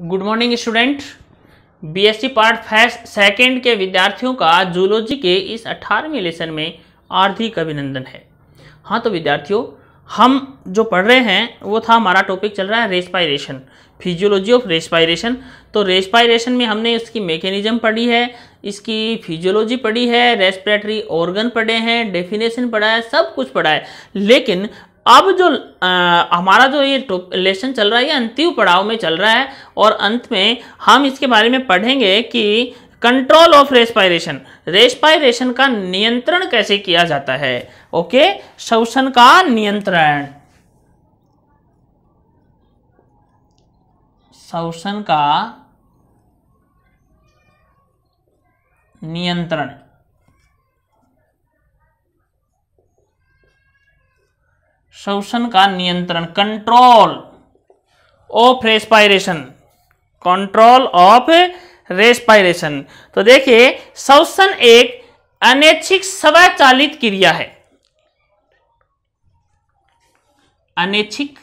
Good morning student. BSc part first second के विद्यार्थियों का जूलॉजी के इस 18वें लेसन में हार्दिक अभिनंदन है। हाँ तो विद्यार्थियों, हम जो पढ़ रहे हैं वो था, हमारा टॉपिक चल रहा है रेस्पायरेशन, फिजियोलॉजी ऑफ रेस्पायरेशन। तो रेस्पायरेशन में हमने इसकी मैकेनिज्म पढ़ी है, इसकी फिजियोलॉजी पढ़ी है, रेस्पिरेटरी ऑर्गन पढ़े हैं, डेफिनेशन पढ़ा है, सब कुछ पढ़ा है। लेकिन अब जो हमारा जो ये लेसन चल रहा है ये अंतिम पड़ाव में चल रहा है और अंत में हम इसके बारे में पढ़ेंगे कि कंट्रोल ऑफ रेस्पायरेशन, रेस्पायरेशन का नियंत्रण कैसे किया जाता है। ओके, श्वसन का नियंत्रण, श्वसन का नियंत्रण, श्वसन का नियंत्रण, control of respiration, control of respiration. तो देखिए, श्वसन एक अनैच्छिक स्वचालित क्रिया है। अनैच्छिक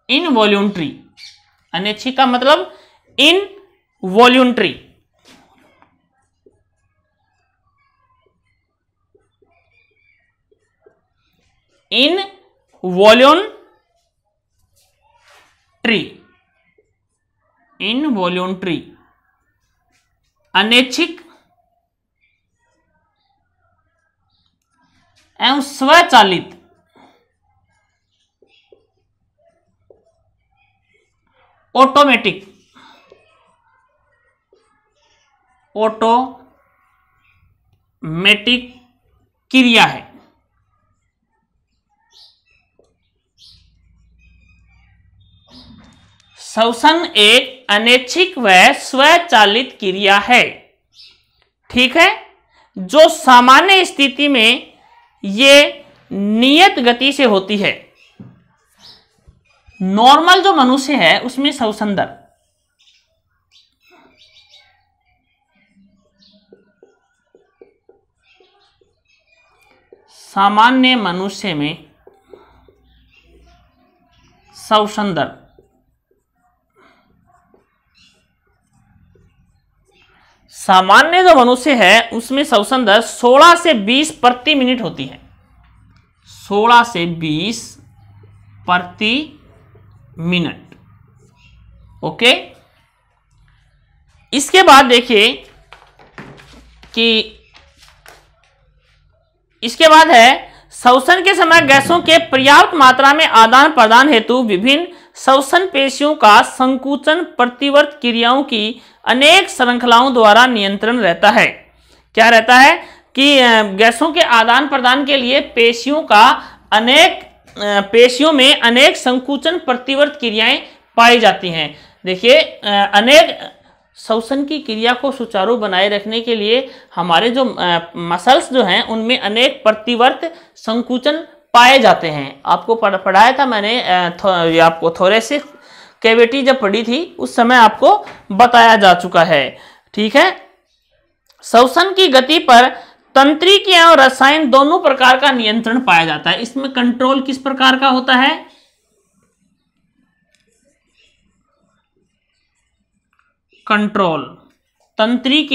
इनवॉल्यूंटरी, अनैच्छिक का मतलब इनवॉल्यूंटरी, इनवॉल्यूंटरी, अनैच्छिक एवं स्वचालित, ऑटोमेटिक, ऑटोमेटिक क्रिया है। श्वसन एक अनैच्छिक व स्वचालित क्रिया है, ठीक है, जो सामान्य स्थिति में ये नियत गति से होती है। नॉर्मल जो मनुष्य है उसमें श्वसन दर, सामान्य मनुष्य में श्वसन दर सामान्य जो मनुष्य है उसमें श्वसन दर 16 से 20 प्रति मिनट होती है, 16 से 20 प्रति मिनट। ओके, इसके बाद देखिए कि इसके बाद है श्वसन के समय गैसों के पर्याप्त मात्रा में आदान प्रदान हेतु विभिन्न श्वसन पेशियों का संकुचन प्रतिवर्त क्रियाओं की अनेक श्रृंखलाओं द्वारा नियंत्रण रहता है। क्या रहता है कि गैसों के आदान प्रदान के लिए पेशियों में अनेक संकुचन प्रतिवर्त क्रियाएं पाई जाती हैं। देखिए, अनेक श्वसन की क्रिया को सुचारू बनाए रखने के लिए हमारे जो मसल्स जो हैं उनमें अनेक प्रतिवर्त संकुचन पाए जाते हैं। आपको पढ़ाया था मैंने, आपको थोरेसिक कैविटी जब पढ़ी थी उस समय आपको बताया जा चुका है, ठीक है। श्वसन की गति पर तंत्रिक और रसायन दोनों प्रकार का नियंत्रण पाया जाता है। इसमें कंट्रोल किस प्रकार का होता है? कंट्रोल तंत्रिक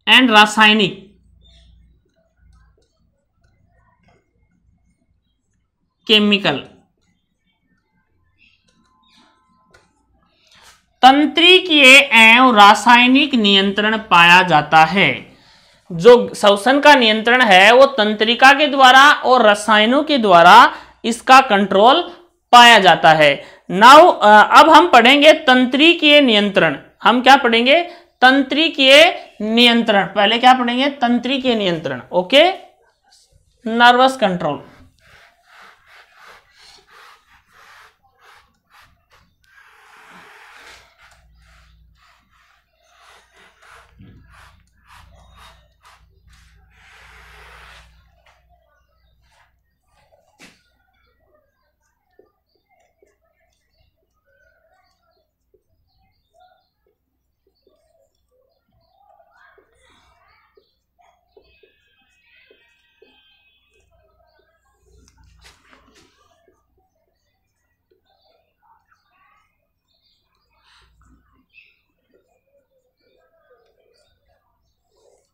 एंड रासायनिक, केमिकल, तंत्रिकीय एवं रासायनिक नियंत्रण पाया जाता है। जो श्वसन का नियंत्रण है वो तंत्रिका के द्वारा और रसायनों के द्वारा इसका कंट्रोल पाया जाता है। नाउ अब हम पढ़ेंगे तंत्रिकीय नियंत्रण। हम क्या पढ़ेंगे? तंत्रिकीय नियंत्रण। पहले क्या पढ़ेंगे? तंत्रिकीय नियंत्रण। Okay, nervous control.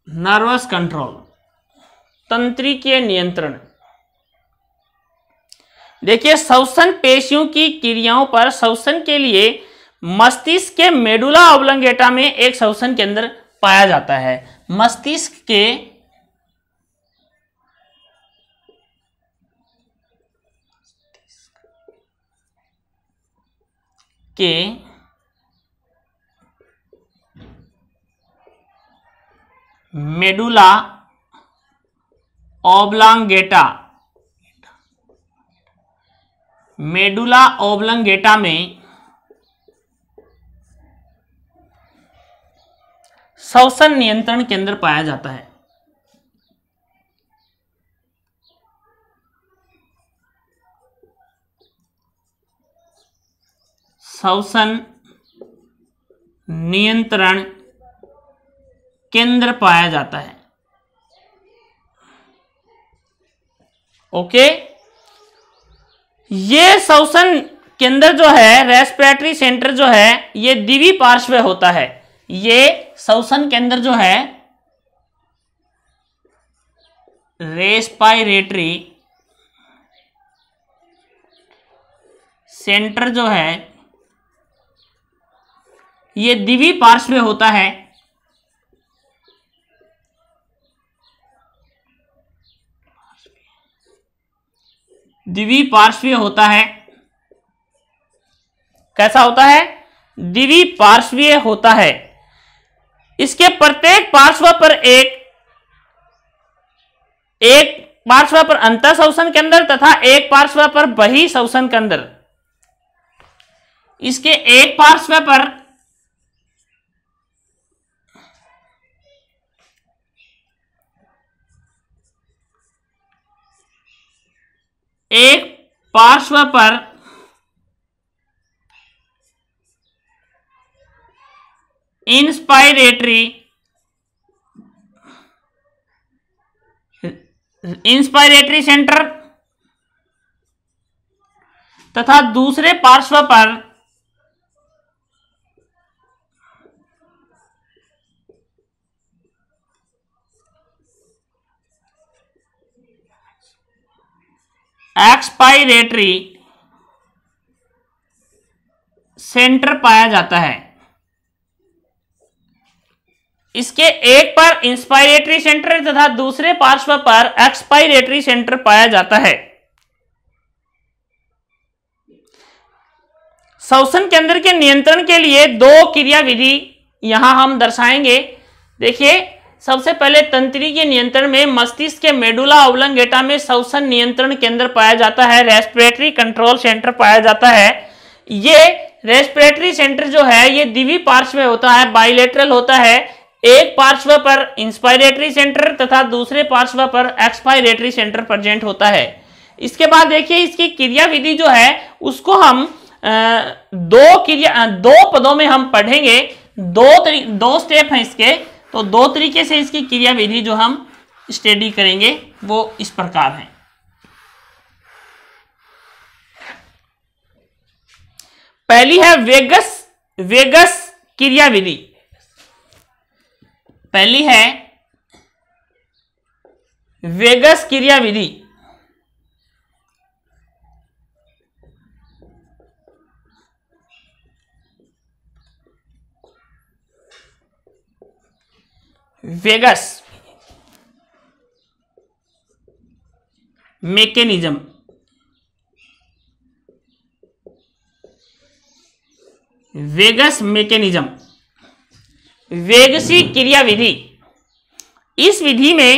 Nervous control, तंत्रिकीय नियंत्रण। देखिए, श्वसन पेशियों की क्रियाओं पर श्वसन के लिए मस्तिष्क के मेडुला ऑब्लंगेटा में एक श्वसन केंद्र पाया जाता है। मस्तिष्क के मेडुला ऑब्लंगेटा में श्वसन नियंत्रण केंद्र पाया जाता है। श्वसन नियंत्रण केंद्र पाया जाता है। ओके, ये श्वसन केंद्र जो है, रेस्पिरेटरी सेंटर जो है, ये द्विपार्श्व होता है। ये श्वसन केंद्र जो है, रेस्पिरेटरी सेंटर जो है, ये द्विपार्श्व होता है। द्विपार्श्वीय होता है। कैसा होता है? द्विपार्श्वीय होता है। इसके प्रत्येक पार्श्व पर एक पार्श्व पर अंतः श्वसन केंद्र तथा एक पार्श्व पर बहिः श्वसन केंद्र। इसके एक पार्श्व पर इंस्पायरेटरी सेंटर तथा दूसरे पार्श्व पर एक्सपायरेटरी सेंटर पाया जाता है। इसके एक पर इंस्पायरेटरी सेंटर तथा दूसरे पार्श्व पर एक्सपायरेटरी सेंटर पाया जाता है। श्वसन केंद्र के नियंत्रण के लिए दो क्रिया विधि यहां हम दर्शाएंगे। देखिए, सबसे पहले तंत्रिकीय नियंत्रण में मस्तिष्क के मेडुला ऑब्लंगेटा में श्वसन नियंत्रण केंद्र पाया जाता है, रेस्पिरेटरी कंट्रोल सेंटर पाया जाता है। ये रेस्पिरेटरी सेंटर जो है, ये द्विपार्श्व होता है, बाइलेटरल होता है। एक पार्श्व पर इंस्पायरेटरी सेंटर तथा दूसरे पार्श्व पर एक्सपायरेटरी सेंटर प्रेजेंट होता है। इसके बाद देखिए, इसकी क्रिया विधि जो है उसको हम दो पदों में हम पढ़ेंगे। दो स्टेप हैं इसके, तो दो तरीके से इसकी क्रिया विधि जो हम स्टडी करेंगे वो इस प्रकार है। पहली है वेगस क्रिया विधि। पहली है वेगस क्रिया विधि। Vagus mechanism. वेगस मैकेनिज्म, वेगसी क्रिया विधि। इस विधि में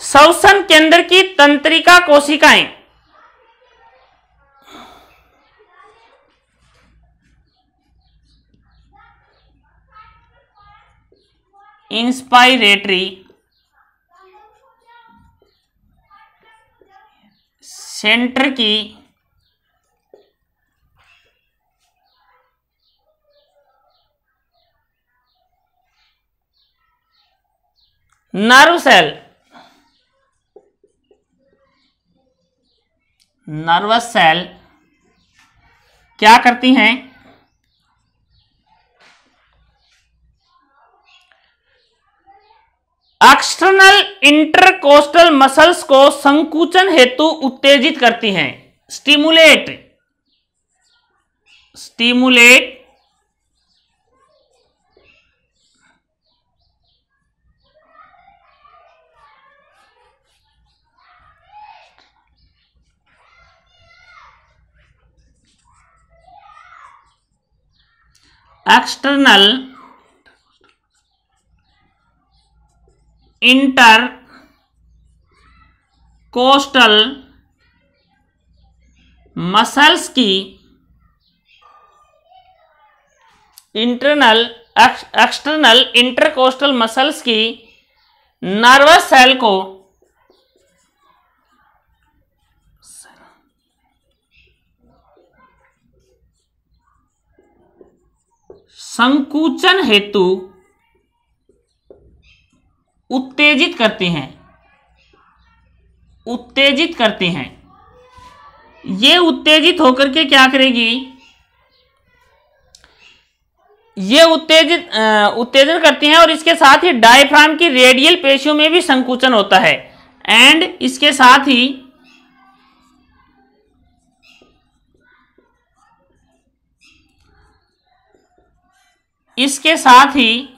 श्वसन केंद्र की तंत्रिका कोशिकाएं इंस्पायरेटरी सेंटर की नर्वस सेल क्या करती हैं? एक्सटर्नल इंटरकोस्टल मसल्स को संकुचन हेतु उत्तेजित करती हैं। स्टिमुलेट एक्सटर्नल इंटरकोस्टल मसल्स की एक्सटर्नल इंटरकोस्टल मसल्स की नर्वस सेल को संकुचन हेतु उत्तेजित करती हैं। ये उत्तेजित होकर के क्या करेगी? ये उत्तेजन करती हैं और इसके साथ ही डायफ्राम की रेडियल पेशियों में भी संकुचन होता है। एंड इसके साथ ही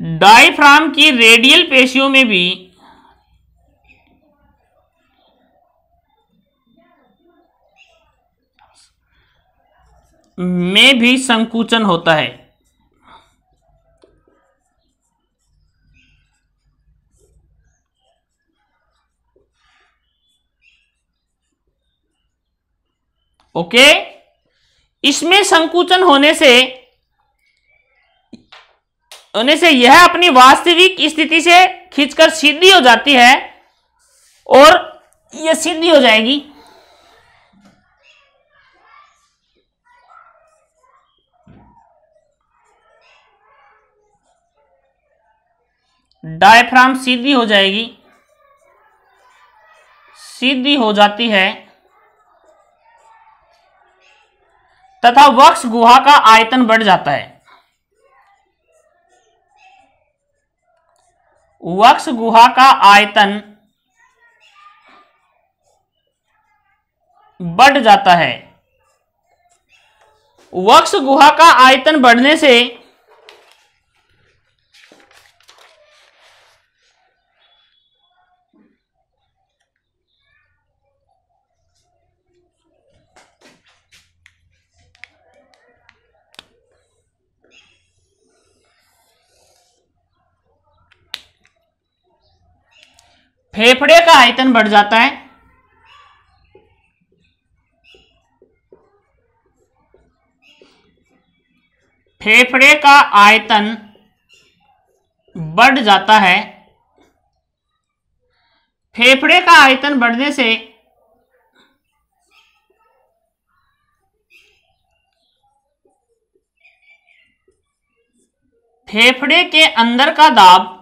डायफ्राम की रेडियल पेशियों में भी संकुचन होता है। ओके, इसमें संकुचन होने से यह अपनी वास्तविक स्थिति से खींचकर सीधी हो जाती है और यह सीधी हो जाएगी। डायफ्राम सीधी हो जाएगी, सीधी हो जाती है तथा वक्ष गुहा का आयतन बढ़ जाता है। वक्ष गुहा का आयतन बढ़ जाता है। वक्ष गुहा का आयतन बढ़ने से फेफड़े का आयतन बढ़ जाता है। फेफड़े का आयतन बढ़ जाता है। फेफड़े का आयतन बढ़ने से फेफड़े के अंदर का दाब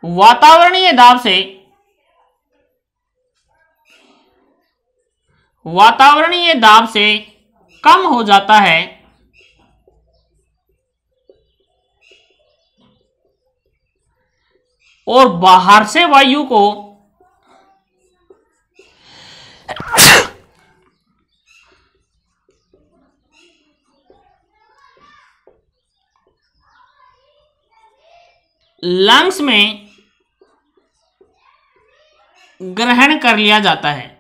वातावरणीय दाब से कम हो जाता है और बाहर से वायु को लंग्स में ग्रहण कर लिया जाता है।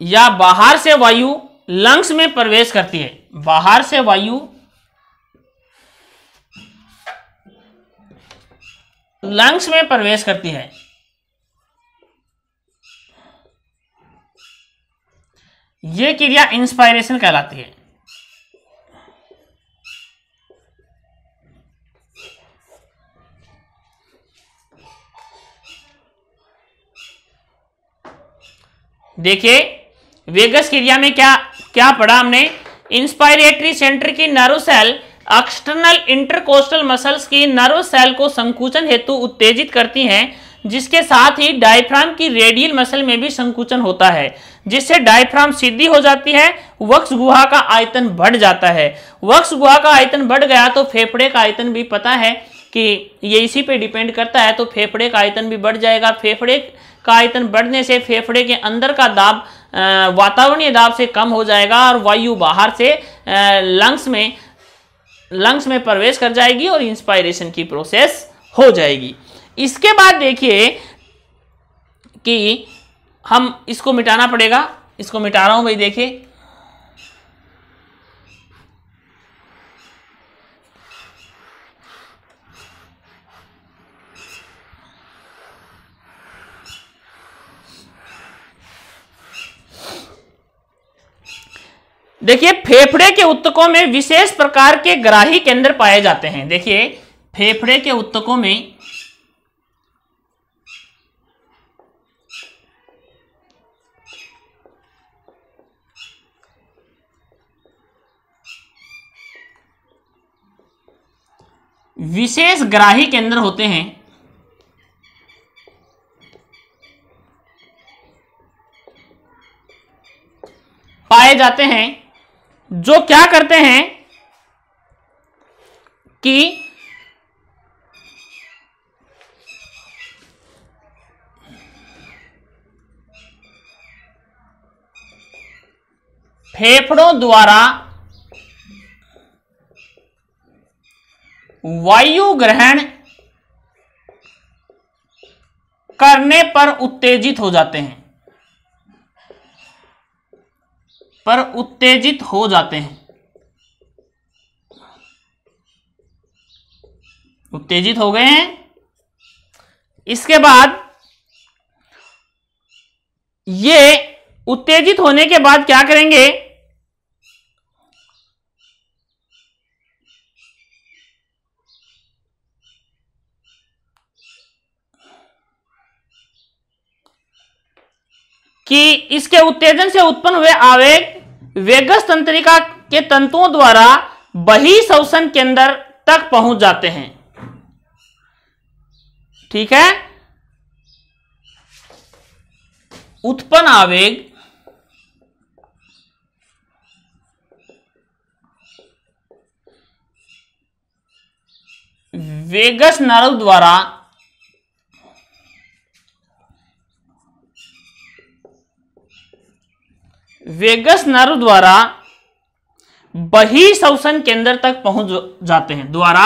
या बाहर से वायु लंग्स में प्रवेश करती है। बाहर से वायु लंग्स में प्रवेश करती है। यह क्रिया इंस्पायरेशन कहलाती है। देखिए वेगस क्रिया में क्या क्या पढ़ा हमने? इंस्पायरेटरी सेंटर की nerve cell external intercostal muscles की नर्व सेल को संकुचन हेतु उत्तेजित करती हैं, जिसके साथ ही डायफ्राम की रेडियल मसल में भी संकुचन होता है, जिससे डायफ्राम सीधी हो जाती है, वक्ष गुहा का आयतन बढ़ जाता है। वक्ष गुहा का आयतन बढ़ गया तो फेफड़े का आयतन भी पता है कि ये इसी पे डिपेंड करता है, तो फेफड़े का आयतन भी बढ़ जाएगा। फेफड़े का आयतन बढ़ने से फेफड़े के अंदर का दाब वातावरणीय दाब से कम हो जाएगा और वायु बाहर से लंग्स में प्रवेश कर जाएगी और इंस्पायरेशन की प्रोसेस हो जाएगी। इसके बाद देखिए कि हम इसको मिटाना पड़ेगा, इसको मिटा रहा हूं भाई। देखिए फेफड़े के ऊतकों में विशेष प्रकार के ग्राही केंद्र पाए जाते हैं। देखिए फेफड़े के ऊतकों में विशेष ग्राही केंद्र होते हैं, पाए जाते हैं, जो क्या करते हैं कि फेफड़ों द्वारा वायु ग्रहण करने पर उत्तेजित हो जाते हैं, उत्तेजित हो गए हैं। इसके बाद ये उत्तेजित होने के बाद क्या करेंगे कि इसके उत्तेजन से उत्पन्न हुए आवेग वेगस तंत्रिका के तंतुओं द्वारा बहिःश्वसन केंद्र तक पहुंच जाते हैं। ठीक है, उत्पन्न आवेग वेगस नर्व द्वारा बहिःश्वसन केंद्र तक पहुंच जाते हैं, द्वारा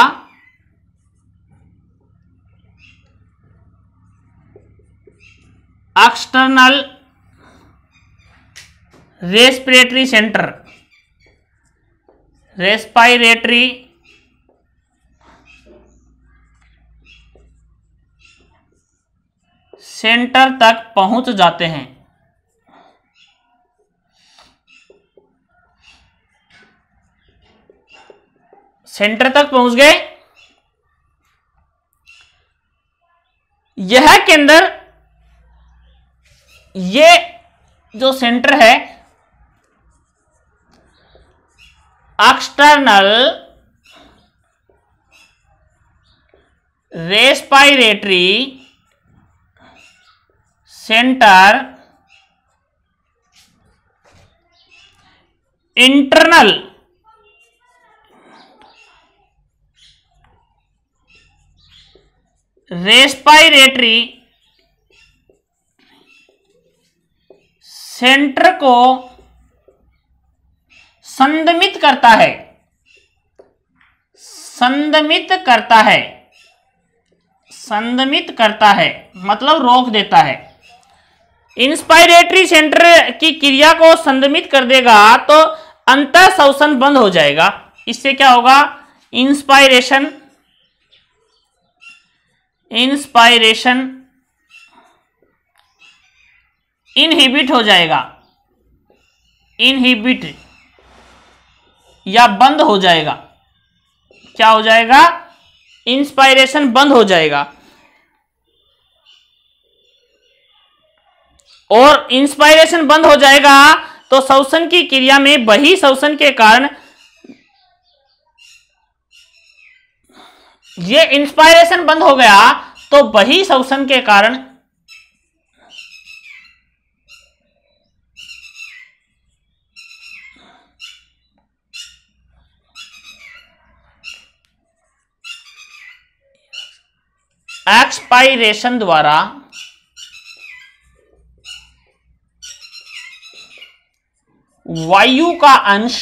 एक्सटर्नल रेस्पिरेटरी सेंटर तक पहुंच जाते हैं। सेंटर तक पहुंच गए। यह केंद्र, ये जो सेंटर है external respiratory centre internal respiratory centre को संदमित करता है, मतलब रोक देता है। इंस्पायरेटरी सेंटर की क्रिया को संदमित कर देगा तो अंतःश्वसन बंद हो जाएगा। इससे क्या होगा, इंस्पायरेशन इनहिबिट हो जाएगा, या बंद हो जाएगा। क्या हो जाएगा, इंस्पायरेशन बंद हो जाएगा। और इंस्पायरेशन बंद हो जाएगा तो श्वसन की क्रिया में बहिःश्वसन के कारण ये इंस्पायरेशन बंद हो गया तो बही श्वसन के कारण एक्सपायरेशन द्वारा वायु का अंश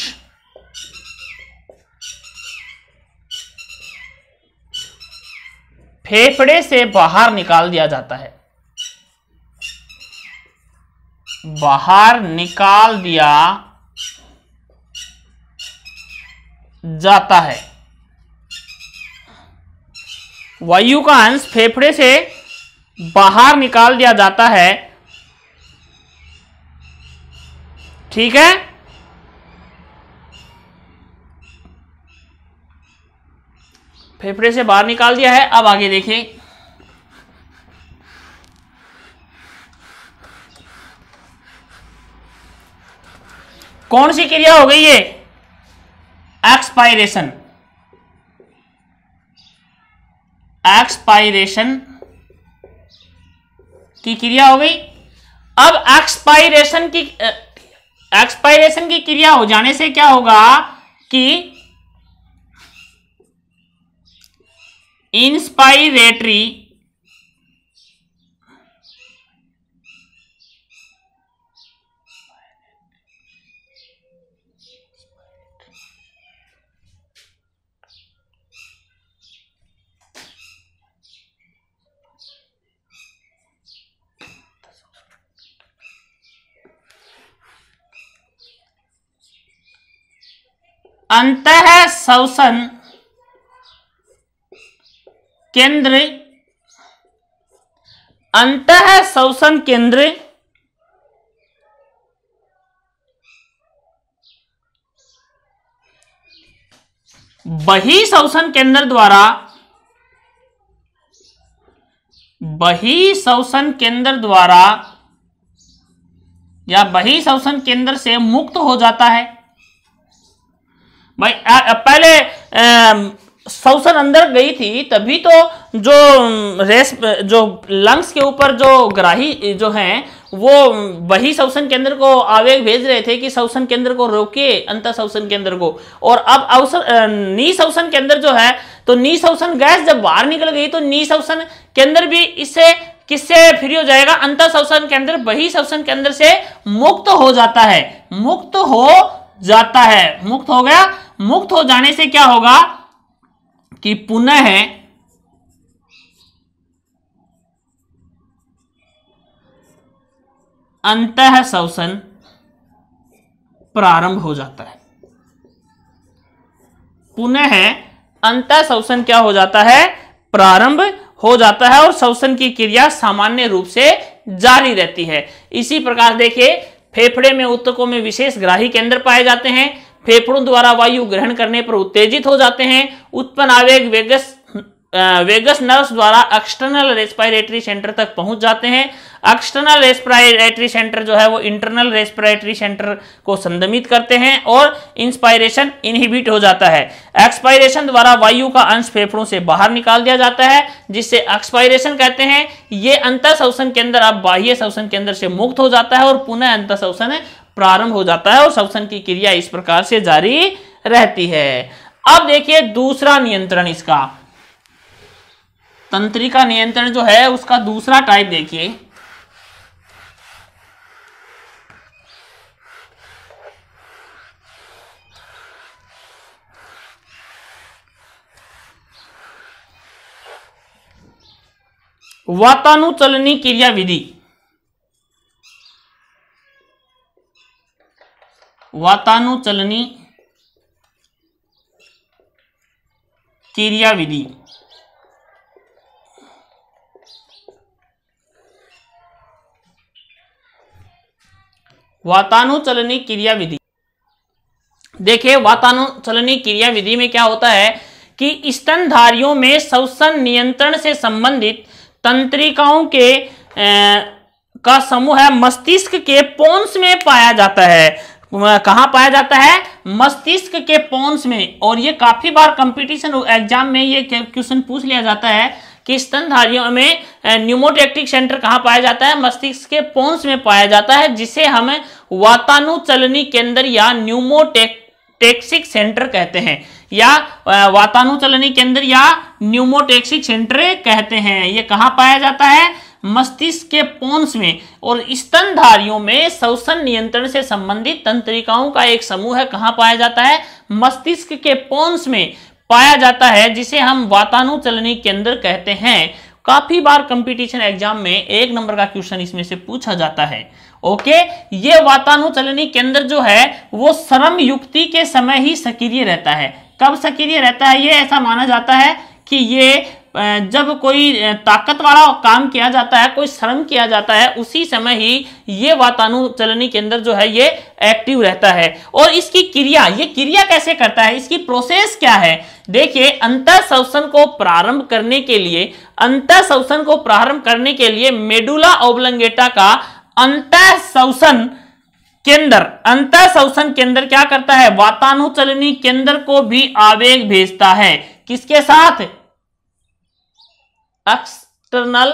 फेफड़े से बाहर निकाल दिया जाता है, बाहर निकाल दिया जाता है। वायु का अंश फेफड़े से बाहर निकाल दिया जाता है, ठीक है। फेफड़े से बाहर निकाल दिया है। अब आगे देखिए, कौन सी क्रिया हो गई ये? एक्सपायरेशन। एक्सपायरेशन की क्रिया हो गई। अब एक्सपायरेशन की क्रिया हो जाने से क्या होगा कि इंस्पायरेटरी अंतः श्वसन केंद्र, अंतः श्वसन केंद्र बही श्वसन केंद्र द्वारा, बही श्वसन केंद्र द्वारा या बही श्वसन केंद्र से मुक्त हो जाता है। भाई पहले श्वसन अंदर गई थी तभी तो जो लंग्स के ऊपर जो ग्राही जो हैं वो वही श्वसन केंद्र को आवेग भेज रहे थे कि श्वसन केंद्र को रोके, अंतः श्वसन केंद्र को। और अब नी श्वसन केंद्र जो है, तो नी श्वसन गैस जब बाहर निकल गई तो नी श्वसन केंद्र भी इससे किससे फ्री हो जाएगा? अंतः श्वसन केंद्र बही श्वसन केंद्र से मुक्त हो जाता है, मुक्त हो जाता है, मुक्त हो गया। मुक्त हो जाने से क्या होगा कि पुनः अंतः श्वसन प्रारंभ हो जाता है, पुनः अंतः श्वसन क्या हो जाता है? प्रारंभ हो जाता है और श्वसन की क्रिया सामान्य रूप से जारी रहती है। इसी प्रकार देखिए, फेफड़े में ऊतकों में विशेष ग्राही केंद्र पाए जाते हैं, फेफड़ों द्वारा वायु ग्रहण करने पर उत्तेजित हो जाते हैं, उत्पन्न आवेग वेगस नर्व्स द्वारा एक्सटर्नल रेस्पिरेटरी सेंटर तक पहुंच जाते हैं। एक्सटर्नल रेस्पिरेटरी सेंटर जो है वो इंटरनल रेस्पिरेटरी सेंटर को संदमित करते हैं और इंस्पायरेशन इनहिबिट हो जाता है। एक्सपायरेशन द्वारा वायु का अंश फेफड़ों से बाहर निकाल दिया जाता है, जिससे एक्सपायरेशन कहते हैं। ये अंतः श्वसन केंद्र अब बाह्य श्वसन केंद्र से मुक्त हो जाता है और पुनः अंतः श्वसन प्रारंभ हो जाता है और श्वसन की क्रिया इस प्रकार से जारी रहती है। अब देखिए दूसरा नियंत्रण, इसका तंत्रिका नियंत्रण जो है उसका दूसरा टाइप देखिए। वातानुचलनी क्रिया विधि, वातानुचलनी क्रिया विधि। वातानुचलनी क्रिया विधि, देखिए वातानुचलनी क्रिया विधि में क्या होता है कि स्तनधारियों में श्वसन नियंत्रण से संबंधित तंत्रिकाओं का समूह है मस्तिष्क के पोन्स में पाया जाता है। कहां पाया जाता है? मस्तिष्क के पोन्स में। और ये काफी बार कंपटीशन एग्जाम में ये क्वेश्चन पूछ लिया जाता है कि स्तनधारियों में न्यूमोटैक्टिक सेंटर कहां पाया जाता है? मस्तिष्क के पोन्स में पाया जाता है, जिसे हम वातानुचलनी केंद्र या न्यूमोटैक्सिक सेंटर कहते हैं, या वातानुचलनी केंद्र या न्यूमोटैक्सिक सेंटर कहते हैं। ये कहां पाया जाता है? मस्तिष्क के पोन्स में। और स्तनधारियों में श्वसन नियंत्रण से संबंधित तंत्रिकाओं का एक समूह है, कहां पाया जाता है? मस्तिष्क के पोन्स में पाया जाता है, जिसे हम वातानुचलनी केंद्र कहते हैं। काफी बार कंपटीशन एग्जाम में 1 नंबर का क्वेश्चन इसमें से पूछा जाता है। ओके, ये वातानुचलनी केंद्र जो है वो श्रम युक्ति के समय ही सक्रिय रहता है। कब सक्रिय रहता है? ये ऐसा माना जाता है कि ये जब कोई ताकत वाला काम किया जाता है, कोई श्रम किया जाता है, उसी समय ही ये वातानुचलनी केंद्र जो है ये एक्टिव रहता है। और इसकी क्रिया, ये क्रिया कैसे करता है, इसकी प्रोसेस क्या है? देखिए, अंतःश्वसन को प्रारंभ करने के लिए मेडुला ऑब्लंगेटा का अंतःश्वसन केंद्र क्या करता है? वातानुचलनी केंद्र को भी आवेग भेजता है। किसके साथ? एक्सटर्नल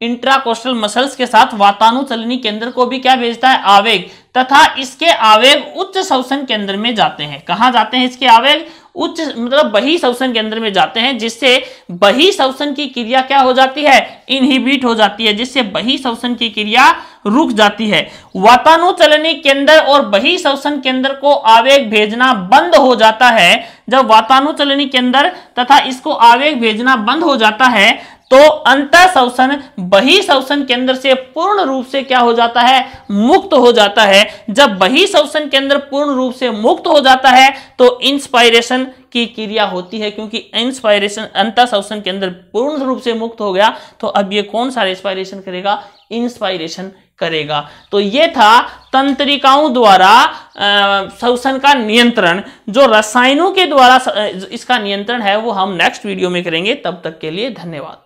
इंट्राकोस्टल मसल्स के साथ वातानुचलनी केंद्र को भी क्या भेजता है? आवेग। तथा इसके आवेग उच्च श्वसन केंद्र में जाते हैं। कहां जाते हैं इसके आवेग? उच्च मतलब बही श्वसन केंद्र में जाते हैं, जिससे बही श्वसन की क्रिया क्या हो जाती है? इनहिबिट हो जाती है, जिससे बही श्वसन की क्रिया रुक जाती है। वातानुचलनी केंद्र और बही श्वसन केंद्र को आवेग भेजना बंद हो जाता है। जब वातानुचलनी केंद्र तथा इसको आवेग भेजना बंद हो जाता है तो अंतःश्वसन बही श्वसन केंद्र से पूर्ण रूप से क्या हो जाता है? मुक्त हो जाता है। जब बही श्वसन केंद्र पूर्ण रूप से मुक्त हो जाता है तो इंस्पायरेशन की क्रिया होती है, क्योंकि इंस्पायरेशन, अंतःश्वसन केंद्र पूर्ण रूप से मुक्त हो गया तो अब ये कौन सा रेस्पायरेशन करेगा? इंस्पायरेशन करेगा। तो ये था तंत्रिकाओं द्वारा श्वसन का नियंत्रण। जो रसायनों के द्वारा इसका नियंत्रण है वो हम नेक्स्ट वीडियो में करेंगे। तब तक के लिए धन्यवाद।